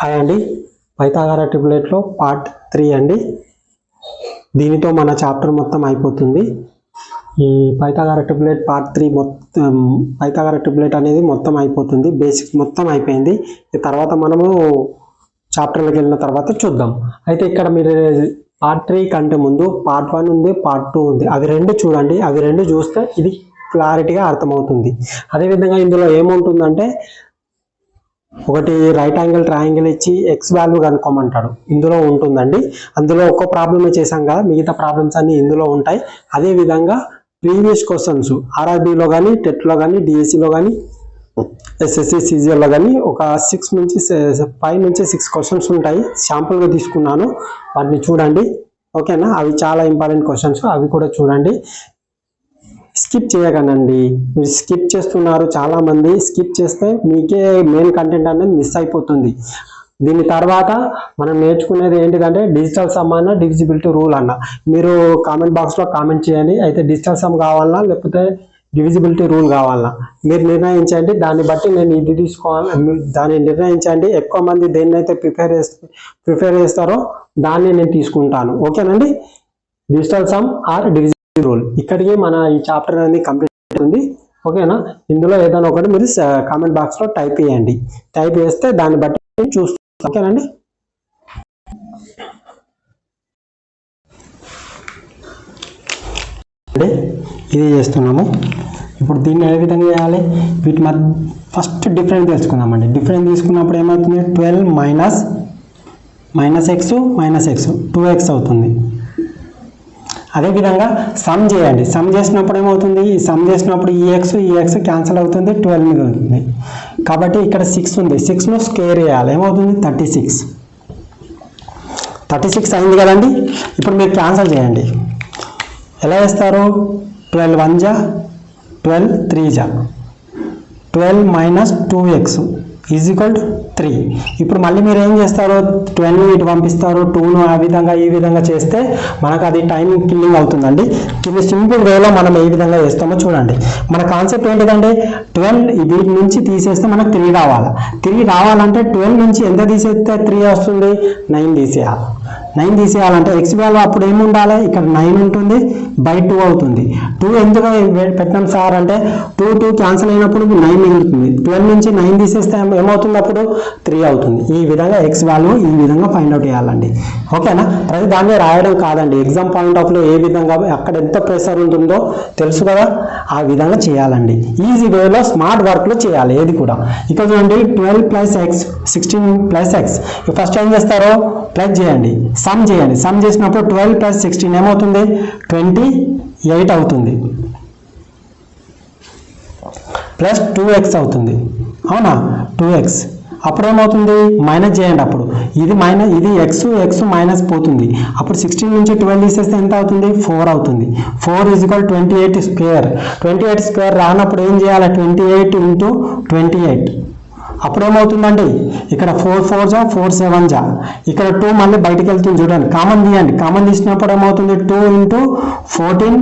Hi అండి, Pythagoras ట్రిపులెట్లో part 3 అండి. దీనితో మన చాప్టర్ మొత్తం అయిపోతుంది. ఈ పైథాగరస్ ట్రిపులెట్ పార్ట్ 3 మొత్తం పైథాగరస్ ట్రిపులెట్ అనేది మొత్తం అయిపోతుంది. బేసిక్స్ మొత్తం అయిపోయింది. తర్వాత మనము చాప్టర్లోకి వెళ్ళిన తర్వాత చూద్దాం. అయితే ఇక్కడ మీరు పార్ట్ 3 కంటే ముందు పార్ట్ 1 ఉంది, పార్ట్ 2 ఉంది. అవి రెండు చూడండి. అవి రెండు చూస్తే ఇది క్లారిటీగా అర్థమవుతుంది. అదేవిధంగా ఇందులో ఏముంటుందంటే ఒకటి రైట్ యాంగిల్ ట్రయాంగిల్ ఇచ్చి ఎక్స్ వాల్యూ కనుక్కోమంటాడు. ఇందులో ఉంటుందండి. అందులో ఒక్క ప్రాబ్లమే చేశాం కదా, మిగతా ప్రాబ్లమ్స్ అన్ని ఇందులో ఉంటాయి. అదేవిధంగా ప్రీవియస్ క్వశ్చన్స్ ఆర్ఆర్బీలో కానీ, టెట్లో కానీ, డిఎస్సిలో కానీ, ఎస్ఎస్సి సిజిఎల్లో కానీ ఒక 5 నుంచి 6 క్వశ్చన్స్ ఉంటాయి. శాంపుల్గా తీసుకున్నాను, వాటిని చూడండి. ఓకేనా? అవి చాలా ఇంపార్టెంట్ క్వశ్చన్స్, అవి కూడా చూడండి. స్కిప్ చేయకండి. మీరు స్కిప్ చేస్తున్నారు, చాలా మంది స్కిప్ చేస్తే మీకే మెయిన్ కంటెంట్ అనేది మిస్ అయిపోతుంది. దీని తర్వాత మనం నేర్చుకునేది ఏంటిదంటే డిజిటల్ సమ్ అన్న, డివిజిబిలిటీ రూల్ అన్న. మీరు కామెంట్ బాక్స్లో కామెంట్ చేయండి. అయితే డిజిటల్ సమ్ కావాలన్నా లేకపోతే డివిజిబిలిటీ రూల్ కావాలన్నా మీరు నిర్ణయించండి. దాన్ని బట్టి నేను ఇది తీసుకోవాలి, దాన్ని నిర్ణయించండి. ఎక్కువ మంది దేన్నైతే ప్రిఫేర్ చేస్తారో దాన్ని నేను తీసుకుంటాను. ఓకేనండి? Digital sum or divisibility rule. ఇక్కడికి మన ఈ చాప్టర్ అనేది కంప్లీట్ అవుతుంది. ఓకేనా? ఇందులో ఏదైనా ఒకటి మీరు కామెంట్ బాక్స్లో టైప్ చేయండి. టైప్ చేస్తే దాన్ని బట్టి చూస్తాం. ఓకేనండి? ఇది చేస్తున్నాము. ఇప్పుడు దీన్ని ఏ విధంగా చేయాలి? వీటి మధ్య ఫస్ట్ డిఫరెన్స్ తెలుసుకుందామండి. డిఫరెన్స్ తీసుకున్నప్పుడు ఏమవుతుంది? 12 మైనస్ ఎక్స్ 2x అవుతుంది. అదేవిధంగా సమ్ చేయండి. సమ్ చేసినప్పుడు ఏమవుతుంది? ఈ సమ్ చేసినప్పుడు ఈ ఎక్స్ క్యాన్సిల్ అవుతుంది, 12 మీద ఉంటుంది. కాబట్టి ఇక్కడ 6 ఉంది. 6ను స్క్వేర్ చేయాలి. ఏమవుతుంది? 36 అయింది కదండి. ఇప్పుడు మీరు క్యాన్సిల్ చేయండి. ఎలా చేస్తారు? 12 1 జా 12 3 జా 12 minus 2x is equal to 3. ఇప్పుడు మళ్ళీ మీరు ఏం చేస్తారు? 12 ఇటు పంపిస్తారు, 2ను ఆ విధంగా ఈ విధంగా చేస్తే మనకు అది టైం కిల్లింగ్ అవుతుందండి. ఇది సింపుల్ వేలో మనం ఏ విధంగా చేస్తామో చూడండి. మన కాన్సెప్ట్ ఏంటిదంటే 12 వీటి నుంచి తీసేస్తే మనకు 3 రావాలి. 3 రావాలంటే 12 నుంచి ఎంత తీసేస్తే 3 వస్తుంది? 9 తీసేయాలి. 9 తీసేయాలంటే ఎక్స్ వాల్యూ అప్పుడు ఏమి ఉండాలి? ఇక్కడ 9 ఉంటుంది, బై 2 అవుతుంది. 2 ఎందుకు పెట్టినాం సార్ అంటే 2 క్యాన్సిల్ అయినప్పుడు 9 మిగులుతుంది. 12 నుంచి 9 తీసేస్తే ఏమవుతుంది? అప్పుడు 3 అవుతుంది. ఈ విధంగా ఎక్స్ వాల్యూ ఈ విధంగా ఫైండ్ అవుట్ చేయాలండి. ఓకేనా? ప్రతి దాన్ని రాయడం కాదండి. ఎగ్జామ్ పాయింట్ ఆఫ్ లో ఏ విధంగా అక్కడ ఎంత ప్రెషర్ ఉంటుందో తెలుసు కదా, ఆ విధంగా చేయాలండి. ఈజీ వేలో స్మార్ట్ వర్క్ లో చేయాలి ఏది కూడా. ఇక్కడ చూడండి, 12 plus X 16 plus X. First ఏం చేస్తారో ప్లస్ చేయండి, సమ్ చేయండి. సమ్ చేసినప్పుడు 12 ప్లస్ 16 ఏమవుతుంది? 28 అవుతుంది. ప్లస్ 2x అవుతుంది. అవునా? 2x. అప్పుడు ఏమవుతుంది? మైనస్ చేయండి. అప్పుడు ఇది ఎక్స్ మైనస్ పోతుంది. అప్పుడు 16 నుంచి 12 తీసేస్తే ఎంత అవుతుంది? 4 అవుతుంది. 4 ఈజ్ ఈక్వల్ 28 స్క్వేర్. 28 స్క్వేర్ రానప్పుడు ఏం చేయాలి? 28 ఇంటూ 28. అప్పుడు ఏమవుతుందండి? ఇక్కడ 4 4 జా 4 7 జా. ఇక్కడ 2 మళ్ళీ బయటకు వెళ్తుంది చూడండి. కామన్ తీయండి. కామన్ తీసినప్పుడు ఏమవుతుంది? 2 ఇంటూ 14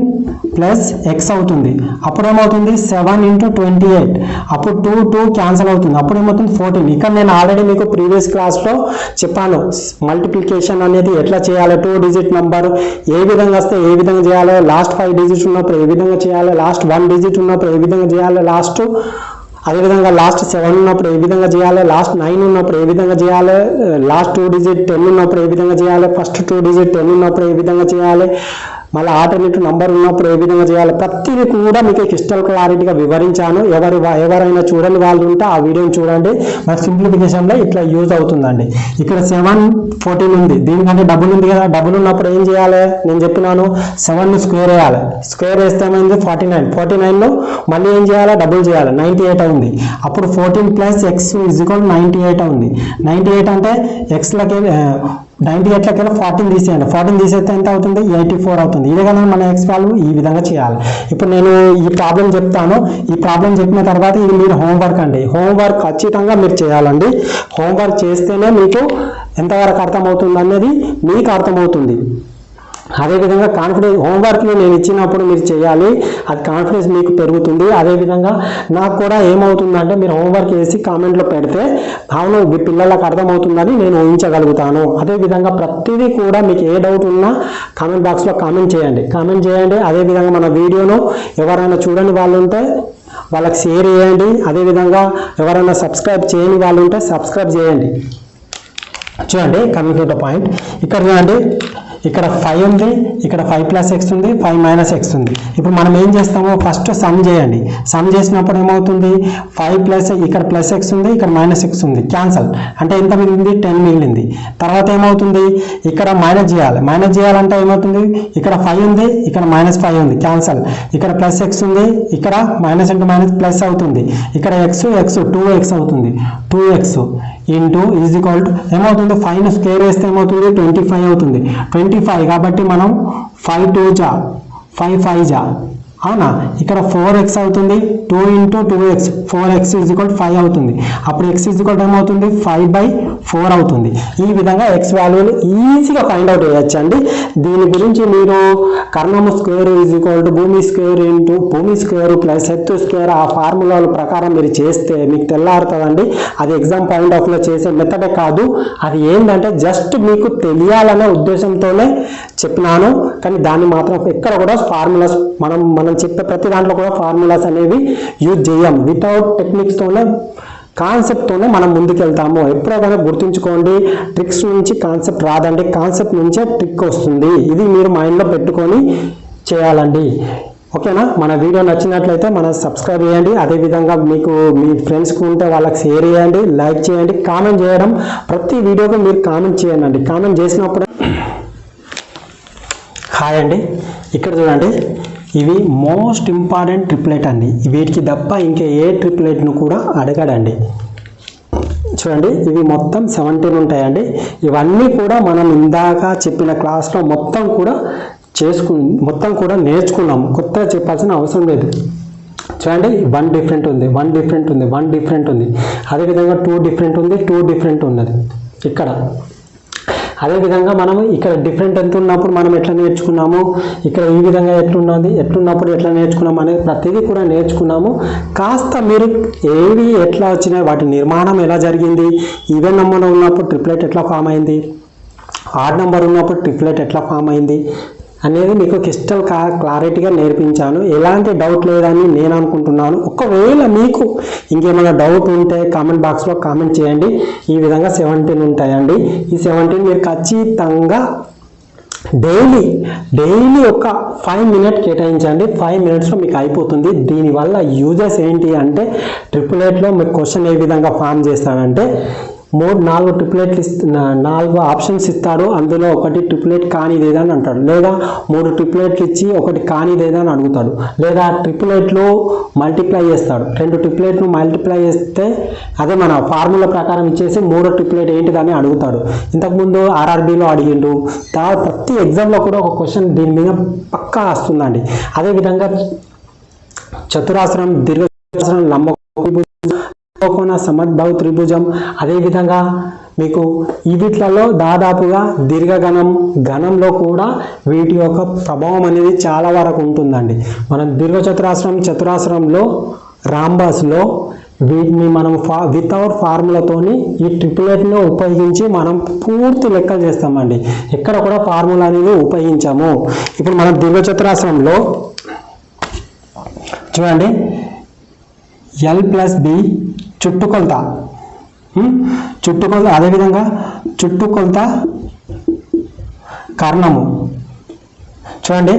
ప్లస్ ఎక్స్ అవుతుంది. అప్పుడు ఏమవుతుంది? 7 ఇంటూ 28. అప్పుడు 2 క్యాన్సిల్ అవుతుంది. అప్పుడు ఏమవుతుంది? 14. ఇక్కడ నేను ఆల్రెడీ మీకు ప్రీవియస్ క్లాస్లో చెప్పాను, మల్టిప్లికేషన్ అనేది ఎట్లా చేయాలి. 2 డిజిట్ నెంబర్ ఏ విధంగా వస్తే ఏ విధంగా చేయాలి, లాస్ట్ 5 డిజిట్ ఉన్నప్పుడు ఏ విధంగా చేయాలి, లాస్ట్ 1 డిజిట్ ఉన్నప్పుడు ఏ విధంగా చేయాలి, అదేవిధంగా లాస్ట్ 7 ఉన్నప్పుడు ఏ విధంగా చేయాలి, లాస్ట్ 9 ఉన్నప్పుడు ఏ విధంగా చేయాలి, లాస్ట్ 2 డిజిట్ 10 ఉన్నప్పుడు ఏ విధంగా చేయాలి, ఫస్ట్ 2 డిజిట్ 10 ఉన్నప్పుడు ఏ విధంగా చేయాలి, మళ్ళీ ఆల్టర్నేటివ్ నంబర్ ఉన్నప్పుడు ఏ విధంగా చేయాలి, ప్రతిదీ కూడా మీకు క్రిస్టల్ క్లారిటీగా వివరించాను. ఎవరైనా చూడని వాళ్ళు ఉంటే ఆ వీడియోని చూడండి. మన సింప్లిఫికేషన్లో ఇట్లా యూజ్ అవుతుందండి. ఇక్కడ 7 14 ఉంది, దీనికంటే డబుల్ ఉంది కదా. డబుల్ ఉన్నప్పుడు ఏం చేయాలి? నేను చెప్పినాను, 7ను స్క్వేర్ వేయాలి. స్క్వేర్ వేస్తే ఏమైంది? 49. 49లో మళ్ళీ ఏం చేయాలి? డబుల్ చేయాలి. 98 అవుతుంది. అప్పుడు 14 ప్లస్ ఎక్స్ ఈజ్ ఈక్వల్ 98 అవుతుంది. 98 అంటే ఎక్స్లకి 98 14 తీసేయండి. 14 తీసేస్తే ఎంత అవుతుంది? 84 అవుతుంది. ఇదే కదా మన ఎక్స్ వాల్యూ. ఈ విధంగా చేయాలి. ఇప్పుడు నేను ఈ ప్రాబ్లం చెప్తాను. ఈ ప్రాబ్లం చెప్పిన తర్వాత ఇది మీరు హోంవర్క్ అండి. హోంవర్క్ ఖచ్చితంగా మీరు చేయాలండి. హోంవర్క్ చేస్తేనే మీకు ఎంతవరకు అర్థమవుతుంది అనేది మీకు అర్థమవుతుంది. అదేవిధంగా కాన్ఫిడెన్స్ హోంవర్క్లో నేను ఇచ్చినప్పుడు మీరు చేయాలి, అది కాన్ఫిడెన్స్ మీకు పెరుగుతుంది. అదేవిధంగా నాకు కూడా ఏమవుతుందంటే మీరు హోంవర్క్ చేసి కామెంట్లో పెడితే అవును మీ పిల్లలకు అర్థమవుతుందని నేను ఊహించగలుగుతాను. అదేవిధంగా ప్రతిదీ కూడా మీకు ఏ డౌట్ ఉన్నా కామెంట్ బాక్స్లో కామెంట్ చేయండి. అదేవిధంగా మన వీడియోను ఎవరైనా చూడని వాళ్ళు ఉంటే వాళ్ళకి షేర్ చేయండి. అదేవిధంగా ఎవరైనా సబ్స్క్రైబ్ చేయని వాళ్ళు ఉంటే సబ్స్క్రైబ్ చేయండి. చూడండి కమింగ్ టు ద పాయింట్, ఇక్కడ చూడండి ఇక్కడ 5 ఉంది, ఇక్కడ 5 + x ఉంది, 5 - x ఉంది. ఇప్పుడు మనం ఏం చేస్తాము, ఫస్ట్ సమ్ చేయండి. సమ్ చేసినప్పుడు ఏమవుతుంది, 5 ఇక్కడ +x ఉంది, ఇక్కడ -x ఉంది, క్యాన్సల్ అంటే ఎంత మిగిలింది 10 మిగిలింది. తర్వాత ఏమవుతుంది, ఇక్కడ మైనస్ చేయాలంటే ఏమవుతుంది, ఇక్కడ 5 ఉంది, ఇక్కడ -5 ఉంది, క్యాన్సల్. ఇక్కడ +x ఉంది, ఇక్కడ మైనస్ ఇంటూ మైనస్ ప్లస్ అవుతుంది, ఇక్కడ x 2x అవుతుంది, 2x into is equal to ఏమవుతుంది, 5 స్క్వేర్ వేస్తే ఏమవుతుంది 25 అవుతుంది. 25 కాబట్టి మనం 5 2 జా 5 5 జా అవునా, ఇక్కడ 4x అవుతుంది, 2 × 2x 4x = 5 అవుతుంది. అప్పుడు x = ఏమవుతుంది 5/4 అవుతుంది. ఈ విధంగా x వాల్యూని ఈజీగా ఫైండ్ అవుట్ చేయొచ్చండి. దీని గురించి మీరు కర్ణము స్క్వేర్ భూమి స్క్వేర్ భూమి స్క్వేర్ ప్లస్ ఎత్తు స్క్వేర్ ఆ ఫార్ములాల ప్రకారం మీరు చేస్తే మీకు తెల్లారుతుందండి. అది ఎగ్జామ్ పాయింట్ ఆఫ్ లో చేసే మెథడే కాదు, అది ఏంటంటే జస్ట్ మీకు తెలియాలనే ఉద్దేశంతోనే చెప్పినాను. కానీ దాన్ని మాత్రం ఎక్కడ కూడా ఫార్ములాస్ మనం చెప్పే ప్రతి దాంట్లో కూడా ఫార్ములాస్ అనేవి యూజ్ చేయం. వితౌట్ టెక్నిక్స్తోనే కాన్సెప్ట్తోనే మనం ముందుకెళ్తాము. ఎప్పుడైనా గుర్తుంచుకోండి, ట్రిక్స్ నుంచి కాన్సెప్ట్ రాదండి, కాన్సెప్ట్ నుంచే ట్రిక్ వస్తుంది. ఇది మీరు మైండ్లో పెట్టుకొని చేయాలండి. ఓకేనా, మన వీడియో నచ్చినట్లయితే సబ్స్క్రైబ్ చేయండి. అదేవిధంగా మీకు మీ ఫ్రెండ్స్కి ఉంటే వాళ్ళకి షేర్ చేయండి, లైక్ చేయండి, కామెంట్ చేయడం. ప్రతి వీడియోకి మీరు కామెంట్ చేయండి. కామెంట్ చేసినప్పుడు హాయ్ అండి, ఇక్కడ చూడండి ఇవి మోస్ట్ ఇంపార్టెంట్ ట్రిప్లెట్ అండి. వీటికి తప్ప ఇంకా ఏ ట్రిప్లెట్ను కూడా అడగడండి. చూడండి ఇవి మొత్తం 17 ఉంటాయండి. ఇవన్నీ కూడా మనం ఇందాక చెప్పిన క్లాస్లో మొత్తం కూడా నేర్చుకున్నాము. కొత్తగా చెప్పాల్సిన అవసరం లేదు. చూడండి 1 డిఫరెంట్ ఉంది, 1 డిఫరెంట్ ఉంది, 1 డిఫరెంట్ ఉంది. అదేవిధంగా 2 డిఫరెంట్ ఉంది, 2 డిఫరెంట్ ఉన్నది ఇక్కడ. అదేవిధంగా మనం ఇక్కడ డిఫరెంట్ ఎంత ఉన్నప్పుడు మనం ఎట్లా నేర్చుకున్నాము, ఇక్కడ ఈ విధంగా ఎట్లున్నప్పుడు ఎట్లా నేర్చుకున్నాము అనేది ప్రతిదీ కూడా నేర్చుకున్నాము. కాస్త మీరు ఏవి ఎట్లా వచ్చినాయి, వాటి నిర్మాణం ఎలా జరిగింది, ఈవెన్ నెంబర్ ఉన్నప్పుడు ట్రిప్లెట్ ఎట్లా ఫామ్ అయింది, ఆడ్ నెంబర్ ఉన్నప్పుడు ట్రిప్లెట్ ఎట్లా ఫామ్ అయింది అనేది మీకు క్రిస్టల్ క్లారిటీగా నేర్పించాను. ఎలాంటి డౌట్ లేదని నేను అనుకుంటున్నాను. ఒకవేళ మీకు ఇంకేమైనా డౌట్ ఉంటే కామెంట్ బాక్స్లో కామెంట్ చేయండి. ఈ విధంగా 17 ఉంటాయండి. ఈ 17 మీరు ఖచ్చితంగా డైలీ ఒక 5 మినిట్స్ కేటాయించండి. 5 మినిట్స్లో మీకు అయిపోతుంది. దీనివల్ల యూజెస్ ఏంటి అంటే, ట్రిపుల్8లో మీకు క్వశ్చన్ ఏ విధంగా ఫామ్ చేస్తాడంటే 4 ట్రిపులెట్లు 4 ఆప్షన్స్ ఇస్తాడు. అందులో ఒకటి ట్రిపులెట్ కానిదేదా అని అంటాడు, లేదా 3 ట్రిపులెట్లు ఇచ్చి ఒకటి కానిదేదా అని అడుగుతాడు, లేదా ట్రిపులెట్లు మల్టిప్లై చేస్తాడు. 2 ట్రిపులెట్లు మల్టిప్లై చేస్తే అదే మన ఫార్ములా ప్రకారం ఇచ్చేసి 3 ట్రిపులెట్ ఏంటిదని అడుగుతాడు. ఇంతకుముందు ఆర్ఆర్బీలో అడిగిండు. ప్రతి ఎగ్జామ్లో కూడా ఒక క్వశ్చన్ దీని మీద పక్కా వస్తుందండి. అదేవిధంగా చతురాస్రం, దీర్ఘచతురాస్రం, లంబకోణ, సమద్బాహు త్రిభుజం, అదేవిధంగా మీకు ఈ వీటిలలో దాదాపుగా గణంలో కూడా వీటి యొక్క ప్రభావం అనేది చాలా వరకు ఉంటుందండి. మనం చతురాస్రంలో రాంబస్లో వీటిని మనం వితౌట్ ఫార్ములాతోని ఈ ట్రిపులెట్ను ఉపయోగించి మనం పూర్తి లెక్కలు చేస్తామండి. ఎక్కడ కూడా ఫార్ములా అనేది ఉపయోగించాము. ఇప్పుడు మనం దీర్ఘచతురాస్రంలో చూడండి L+B చుట్టుకొలత, అదేవిధంగా చుట్టుకొలత కర్ణము. చూడండి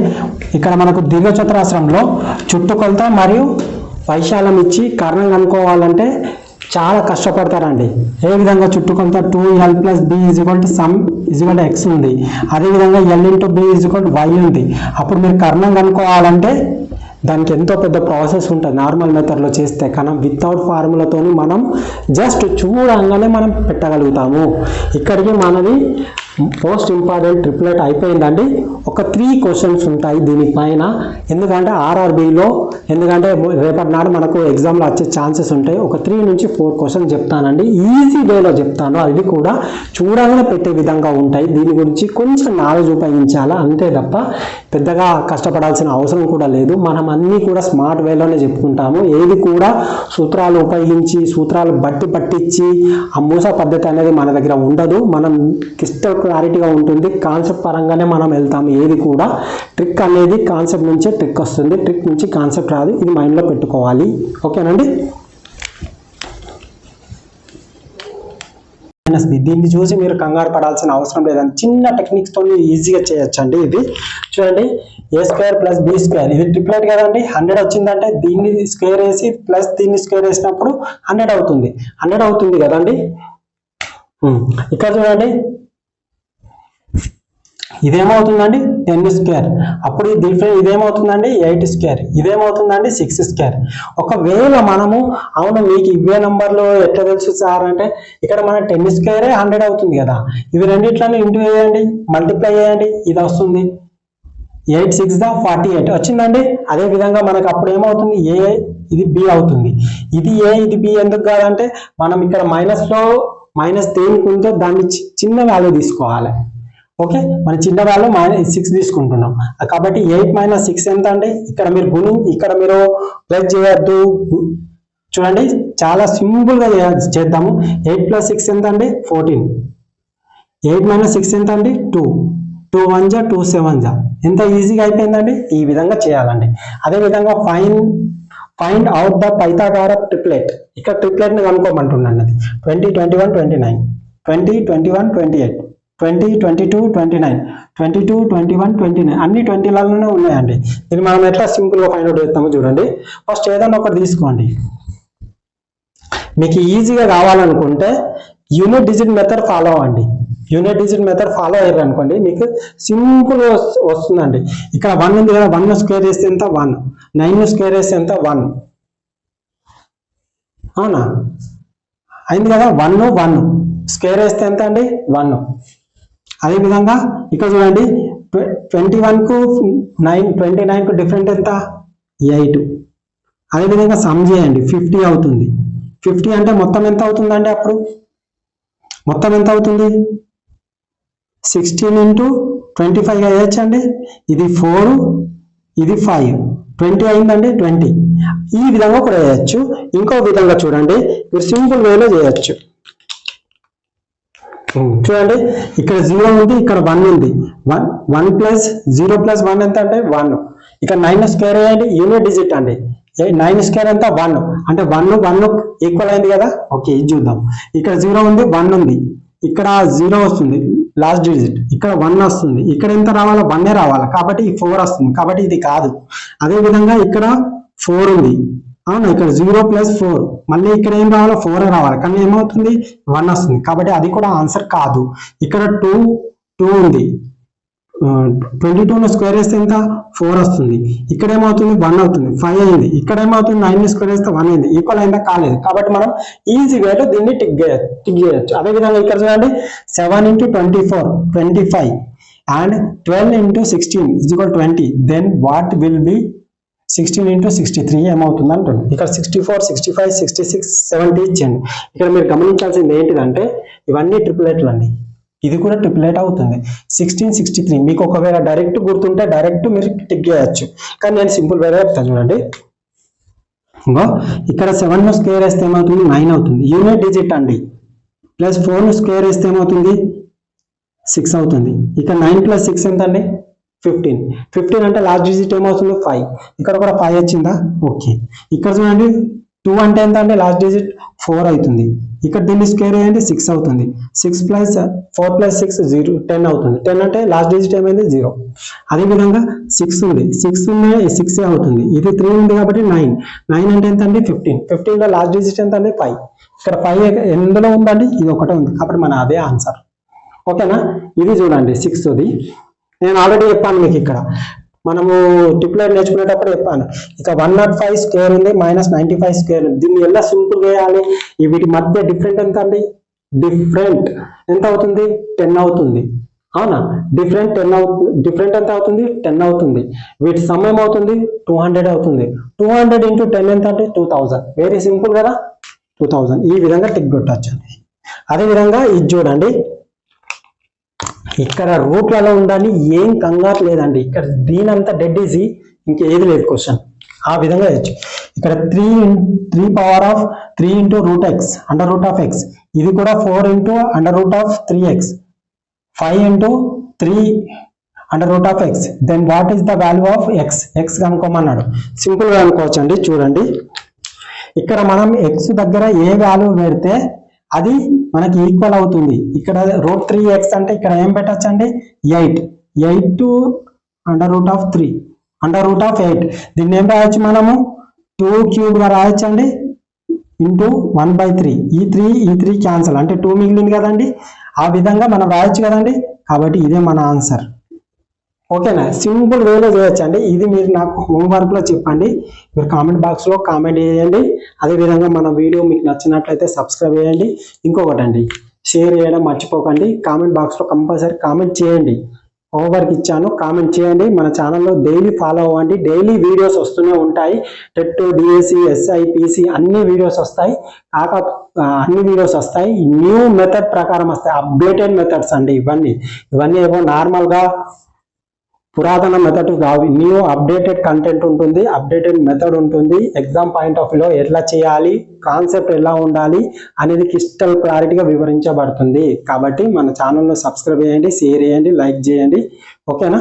ఇక్కడ మనకు దీర్ఘచతురాస్రంలో చుట్టుకొలత మరియు వైశాల్యం ఇచ్చి కర్ణం కనుక్కోవాలంటే చాలా కష్టపడతారండి. ఏ విధంగా చుట్టుకొలత 2L+B = x ఉంది, అదేవిధంగా L × B = y ఉంది. అప్పుడు మీరు కర్ణం కనుక్కోవాలంటే దానికి ఎంతో పెద్ద ప్రాసెస్ ఉంటుంది నార్మల్ మెథడ్లో చేస్తే. కానీ వితౌట్ ఫార్ములాతోని మనం జస్ట్ చూడంగానే మనం పెట్టగలుగుతాము. ఇక్కడికి మనది మోస్ట్ ఇంపార్టెంట్ ట్రిప్లెట్ అయిపోయిందండి. ఒక 3 క్వశ్చన్స్ ఉంటాయి దీనిపైన, ఎందుకంటే ఆర్ఆర్బిలో, ఎందుకంటే రేపటి నాడు మనకు ఎగ్జామ్లో వచ్చే ఛాన్సెస్ ఉంటాయి. ఒక 3 నుంచి 4 క్వశ్చన్స్ చెప్తానండి, ఈజీ వేలో చెప్తాను. అవి కూడా చూడాలని పెట్టే విధంగా ఉంటాయి. దీని గురించి కొంచెం నాలెడ్జ్ ఉపయోగించాలా అంతే తప్ప పెద్దగా కష్టపడాల్సిన అవసరం కూడా లేదు. మనం అన్నీ కూడా స్మార్ట్ వేలోనే చెప్పుకుంటాము. ఏది కూడా సూత్రాలు ఉపయోగించి సూత్రాలు పట్టించి ఆ మూస పద్ధతి అనేది మన దగ్గర ఉండదు. మనం క్లారిటీగా ఉంటుంది. కాన్సెప్ట్ పరంగానే మనం వెళ్తాము. ఏది కూడా ట్రిక్ అనేది కాన్సెప్ట్ నుంచే ట్రిక్ వస్తుంది, ట్రిక్ నుంచి కాన్సెప్ట్ రాదు. ఇది మైండ్లో పెట్టుకోవాలి. ఓకేనండి. దీన్ని చూసి మీరు కంగారు పడాల్సిన అవసరం లేదండి. చిన్న టెక్నిక్స్ తో ఈజీగా చేయొచ్చండి. ఇది చూడండి, a² + b², ఇది ట్రిప్లెట్ కదండి. 100 వచ్చిందంటే దీన్ని స్క్వేర్ వేసి ప్లస్ దీన్ని స్క్వేర్ వేసినప్పుడు 100 అవుతుంది. 100 అవుతుంది కదండి. ఇక్కడ చూడండి, ఇదేమవుతుందండి 10². అప్పుడు ఇదేమవుతుందండి 8². ఇదేమవుతుందండి 6². ఒకవేళ మనము అవును మీకు ఇవే నంబర్లు ఎట్లా తెలుసు సార్ అంటే, ఇక్కడ మన 10² 100 అవుతుంది కదా, ఇవి రెండిట్లను ఇంటూ వేయండి, మల్టిప్లై చేయండి, ఇది వస్తుంది 8 6 48 వచ్చిందండి. అదే విధంగా మనకు అప్పుడు ఏమవుతుంది, ఏ ఇది బి అవుతుంది. ఇది ఏ ఇది బి ఎందుకు కాదంటే, మనం ఇక్కడ మైనస్ దేనికి ఉందో దాన్ని చిన్న వాల్యూ తీసుకోవాలి. ఓకే, మన చిన్న వాల్యూ -6 తీసుకుంటున్నాం కాబట్టి 8 - 6 ఎంత అండి. ఇక్కడ మీరు ప్లస్ చేయొద్దు. చూడండి, చాలా సింపుల్ గా చేద్దాము. 8 + 6 ఎంత అండి 14. 8 - 6 ఎంత అండి 2. 2 1 జా 2 7 జా. ఎంత ఈజీగా అయిపోయిందండి. ఈ విధంగా చేయాలండి. అదే విధంగా find out the Pythagoras triplet. ఇక్కడ ట్రిప్లెట్ ని కనుక్కోమంటున్నాను. 20 21 29, 20 21 28, 20 22 29, 22 21 29 అన్ని 20లలోనే ఉన్నాయండి. ఇది మనం ఎట్లా సింపుల్ గా ఫైండ్ అవుట్ చేస్తామో చూడండి. ఫస్ట్ ఏదైనా ఒకటి తీసుకోండి. మీకు ఈజీగా కావాలనుకుంటే యూనిట్ డిజిట్ మెథడ్ ఫాలో అవ్వండి. యూనిట్ డిజిట్ మెథడ్ ఫాలో అయ్యారు అనుకోండి, మీకు సింపుల్ వస్తుందండి. ఇక్కడ 1 ఉంది కదా, 1 స్క్వేర్ చేస్తే ఎంత 1, 9 స్క్వేర్ చేస్తే ఎంత 1. అవునా, అయింది కదా. 1 స్క్వేర్ వేస్తే ఎంత అండి 1. అదేవిధంగా ఇక్కడ చూడండి, 21 కు 29 కు డిఫరెంట్ ఎంత 8. అదేవిధంగా సమ్ చేయండి, 50 అవుతుంది. 50 అంటే మొత్తం ఎంత అవుతుందండి, అప్పుడు మొత్తం ఎంత అవుతుంది 16 × 25 వేయచ్చండి. ఇది 4, ఇది 5, 20 అయిందండి 20. ఈ విధంగా కూడా వేయచ్చు. ఇంకో విధంగా చూడండి, మీరు సింపుల్ వేలో చేయొచ్చు. చూడండి, ఇక్కడ 0 ఉంది, ఇక్కడ 1 ఉంది. 1 + 0 + 1 ఎంత అంటే 1. ఇక్కడ 9 స్క్వేర్ వేయండి, యూనిట్ డిజిట్ అండి. 9 స్క్వేర్ ఎంత 1 అంటే 1 ఈక్వల్ అయింది కదా. ఓకే, ఇది చూద్దాం. ఇక్కడ 0 ఉంది, 1 ఉంది, ఇక్కడ 0 వస్తుంది లాస్ట్ డిజిట్, ఇక్కడ 1 వస్తుంది. ఇక్కడ ఎంత రావాలా 1 రావాలా, కాబట్టి ఈ 4 వస్తుంది, కాబట్టి ఇది కాదు. అదే విధంగా ఇక్కడ 4 ఉంది. అవునా, ఇక్కడ 0 + 4, మళ్ళీ ఇక్కడ ఏం రావాలో 4 రావాలి, కానీ ఏమవుతుంది 1 వస్తుంది, కాబట్టి అది కూడా ఆన్సర్ కాదు. ఇక్కడ 2 ఉంది, 22 స్క్వేర్ వేస్తే ఎంత 4 వస్తుంది. ఇక్కడ ఏమవుతుంది 1 అవుతుంది, 5 అయింది. ఇక్కడ ఏమవుతుంది 9 స్క్వేర్ వేస్తే 1 అయింది. ఈక్వల్ అయిందా, కాలేదు. కాబట్టి మనం ఈజీ వేలో దీన్ని టిక్ చేయొచ్చు. అదేవిధంగా ఇక్కడ చూడండి, 7 × 24 25 and 12 × 16 = 20. Then what will be 16 × 63 ఏమవుతుంది అంటుంది. ఇక్కడ 64 65 66 70 ఇచ్చేయండి. ఇక్కడ మీరు గమనించాల్సింది ఏంటిదంటే, ఇవన్నీ ట్రిపులెట్లు అండి. ఇది కూడా ట్రిపులెట్ అవుతుంది. 16 63 మీకు ఒకవేళ డైరెక్ట్ గుర్తుంటే డైరెక్ట్ మీరు టిక్ చేయొచ్చు, కానీ నేను సింపుల్ వేరే చెప్తాను చూడండి. ఇక్కడ 7 స్క్వేర్ వేస్తే ఏమవుతుంది 9 అవుతుంది, యూనిట్ డిజిట్ అండి. ప్లస్ 4 స్క్వేర్ వేస్తే ఏమవుతుంది 6 అవుతుంది. ఇక్కడ 9 + 6 ఎంత అండి 15 అంటే లాస్ట్ డిజిట్ ఏమవుతుంది 5. ఇక్కడ కూడా 5 వచ్చిందా. ఓకే, ఇక్కడ చూడండి 2 అంటే ఎంత అంటే లాస్ట్ డిజిట్ 4 అవుతుంది. ఇక్కడ దీన్ని స్క్వేర్ చేయండి 6 అవుతుంది. 6 + 4 + 6 0 10 అవుతుంది. 10 అంటే లాస్ట్ డిజిట్ ఏమైంది 0. అదేవిధంగా 6 ఉంది, 6 అవుతుంది. ఇది 3 ఉంది కాబట్టి 9 అంటే ఎంత అండి 15 లో లాస్ట్ డిజిట్ ఎంత అండి 5. ఇక్కడ 5 ఎందులో ఉందండి, ఇది ఒకటే ఉంది, కాబట్టి మన అదే ఆన్సర్. ఓకేనా. ఇది చూడండి 6ది నేను ఆల్రెడీ చెప్పాను మీకు. ఇక్కడ మనము ట్రిప్లెట్ నేర్చుకునేటప్పుడు చెప్పాను, ఇక 105 స్క్వేర్ ఉంది, -95 స్క్వేర్ ఉంది. దీన్ని ఎలా సింపుల్ వేయాలి, వీటి మధ్య డిఫరెంట్ ఎంత అండి డిఫరెంట్ ఎంత అవుతుంది 10 అవుతుంది అవునా డిఫరెంట్ 10 అవుతుంది డిఫరెంట్ ఎంత అవుతుంది 10 అవుతుంది వీటి సమ్ ఏమవుతుంది 200 అవుతుంది 200 ఇంటూ 10 ఎంత అంటే 2000 వెరీ సింపుల్ కదా 2000 ఈ విధంగా టిక్ కొట్టొచ్చండి అదే విధంగా ఇది చూడండి ఇక్కడ రూట్లలో ఉండాలి ఏం కంగారు లేదండి ఇక్కడ దీనంతా డెడ్ ఈజీ ఇంకేది లేదు క్వశ్చన్ ఆ విధంగా చేయొచ్చు ఇక్కడ 3 power of 3 into root x under root of x ఇది కూడా 4 into under root of 3x 5 into 3 under root of x then what is the value of x కనుక్కోమన్నాడు సింపుల్ గా అనుకోవచ్చండి చూడండి ఇక్కడ మనం ఎక్స్ దగ్గర ఏ వాల్యూ పెడితే అది మనకి ఈక్వల్ అవుతుంది ఇక్కడ రూట్ 3x అంటే ఇక్కడ ఏం పెట్టచ్చు అండి 8 to under root of 3 under root of 8 దీన్ని ఏం రాయొచ్చు మనము 2 క్యూబ్ గా రాయొచ్చు అండి ఇంటూ 1/3 ఈ 3 క్యాన్సల్ అంటే 2 మిగిలింది కదండి ఆ విధంగా మనం రాయొచ్చు కదండి కాబట్టి ఇదే మన ఆన్సర్ ఓకేనా సింపుల్ వేలో చేయొచ్చండి ఇది మీరు నాకు హోంవర్క్ లో చెప్పండి మీరు కామెంట్ బాక్స్ లో కామెంట్ చేయండి అదే విధంగా మన వీడియో మీకు నచ్చినట్లయితే సబ్స్క్రైబ్ చేయండి ఇంకొకటి అండి షేర్ చేయడం మర్చిపోకండి కామెంట్ బాక్స్ లో కంపల్సరీ కామెంట్ చేయండి హోంవర్క్ ఇచ్చాను కామెంట్ చేయండి మన ఛానల్లో డైలీ ఫాలో అవ్వండి డైలీ వీడియోస్ వస్తూనే ఉంటాయి టెట్ డిఎస్సి ఎస్ఐ పిసి అన్ని వీడియోస్ వస్తాయి అన్ని వీడియోస్ వస్తాయి న్యూ మెథడ్ ప్రకారం వస్తాయి అప్డేటెడ్ మెథడ్స్ అండి ఇవన్నీ ఏమో నార్మల్ గా పురాతన మెథడ్ కావు న్యూ అప్డేటెడ్ కంటెంట్ ఉంటుంది అప్డేటెడ్ మెథడ్ ఉంటుంది ఎగ్జామ్ పాయింట్ ఆఫ్ వ్యూలో ఎట్లా చేయాలి కాన్సెప్ట్ ఎలా ఉండాలి అనేది క్రిస్టల్ క్లారిటీగా వివరించబడుతుంది కాబట్టి మన ఛానల్ను సబ్స్క్రైబ్ చేయండి షేర్ చేయండి లైక్ చేయండి ఓకేనా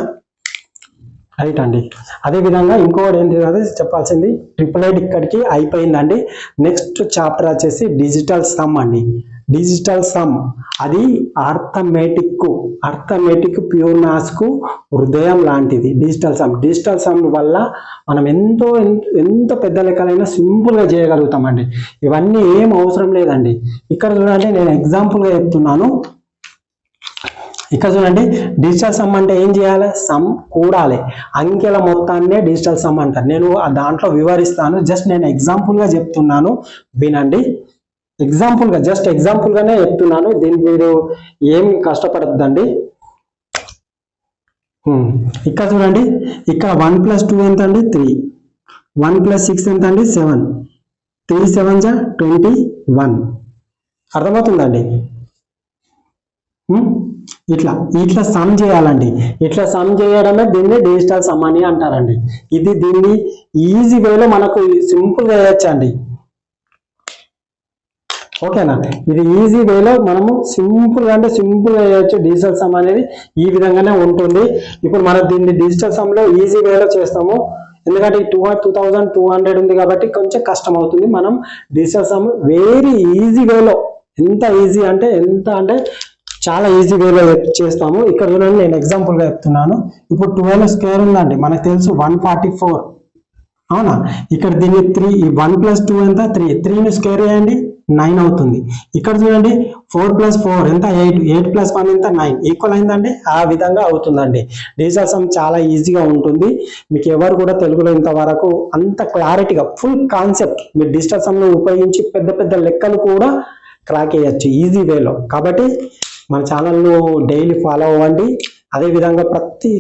రైట్ అండి అదే విధంగా ఇంకోటి ఏంటి కదా చెప్పాల్సింది 888 ఇక్కడికి అయిపోయిందండి నెక్స్ట్ చాప్టర్ వచ్చేసి డిజిటల్ సమ్ అండి డిజిటల్ సమ్ అది అర్థమెటిక్ ప్యూర్ మ్యాథ్స్ కు హృదయం లాంటిది డిజిటల్ సమ్ వల్ల మనం ఎంత పెద్ద లెక్కలైనా సింపుల్ గా చేయగలుగుతామండి ఇవన్నీ ఏం అవసరం లేదండి ఇక్కడ చూడండి నేను ఎగ్జాంపుల్ గా చెప్తున్నాను ఇక్కడ చూడండి డిజిటల్ సమ్ అంటే ఏం చేయాలి సమ్ కూడాలి అంకెల మొత్తాన్నే డిజిటల్ సమ్ అంటారు నేను దాంట్లో వివరిస్తాను జస్ట్ నేను ఎగ్జాంపుల్ గా చెప్తున్నాను వినండి జస్ట్ ఎగ్జాంపుల్ గానే చెప్తున్నాను దీనికి మీరు ఏం కష్టపడద్దండి ఇక్కడ చూడండి ఇక్కడ 1 + 2 ఎంత అండి 3 1 + 6 ఎంత అండి 7 3 7 జా 21 అర్థమవుతుందండి ఇట్లా సమ్ చేయాలండి ఇట్లా సమ్ చేయడమే దీన్ని డిజిటల్ సమ్ అని అంటారండి దీన్ని ఈజీ వేలో మనకు సింపుల్ గా చేయొచ్చండి ఓకేనా ఇది ఈజీ వేలో మనము సింపుల్ గా చేయొచ్చు డిజిటల్ సమ్ అనేది ఈ విధంగానే ఉంటుంది ఇప్పుడు మనం దీన్ని డిజిటల్ సమ్ లో ఈజీ వేలో చేస్తాము ఎందుకంటే 2200 ఉంది కాబట్టి కొంచెం కష్టం అవుతుంది మనం డిజిటల్ సమ్ వెరీ ఈజీ వేలో ఎంత చాలా ఈజీ వేలో చేస్తాము ఇక్కడ చూడండి నేను ఎగ్జాంపుల్ గా చెప్తున్నాను ఇప్పుడు 12 స్క్వేర్ ఉందండి మనకు తెలుసు 144 అవునా ఇక్కడ దీన్ని 1 + 2 ఎంత 3 ని స్క్వేర్ చేయండి 9 అవుతుంది ఇక్కడ చూడండి 4 + 4 ఎంత 8 + 1 ఎంత 9 ఈక్వల్ అయిందండి ఆ విధంగా అవుతుందండి డిజిటల్ సమ్ చాలా ఈజీగా ఉంటుంది మీకు ఎవరు కూడా తెలుగులో ఇంతవరకు అంత క్లారిటీగా ఫుల్ కాన్సెప్ట్ మీరు డిజిటల్ సమ్ ను ఉపయోగించి పెద్ద లెక్కలు కూడా క్రాక్ చేయొచ్చు ఈజీ వేలో కాబట్టి మన ఛానల్ను డైలీ ఫాలో అవ్వండి అదే విధంగా ప్రతి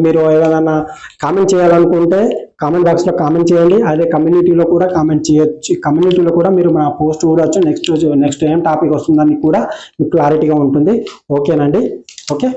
మీరు ఏదైనా కామెంట్ చేయాలనుకుంటే కామెంట్ బాక్స్ లో కామెంట్ చేయండి అదే కమ్యూనిటీలో కూడా కామెంట్ చేయొచ్చు కమ్యూనిటీలో కూడా మీరు మా పోస్ట్ చూడొచ్చు నెక్స్ట్ ఏం టాపిక్ వస్తుందని కూడా మీకు క్లారిటీగా ఉంటుంది ఓకేనండి ఓకే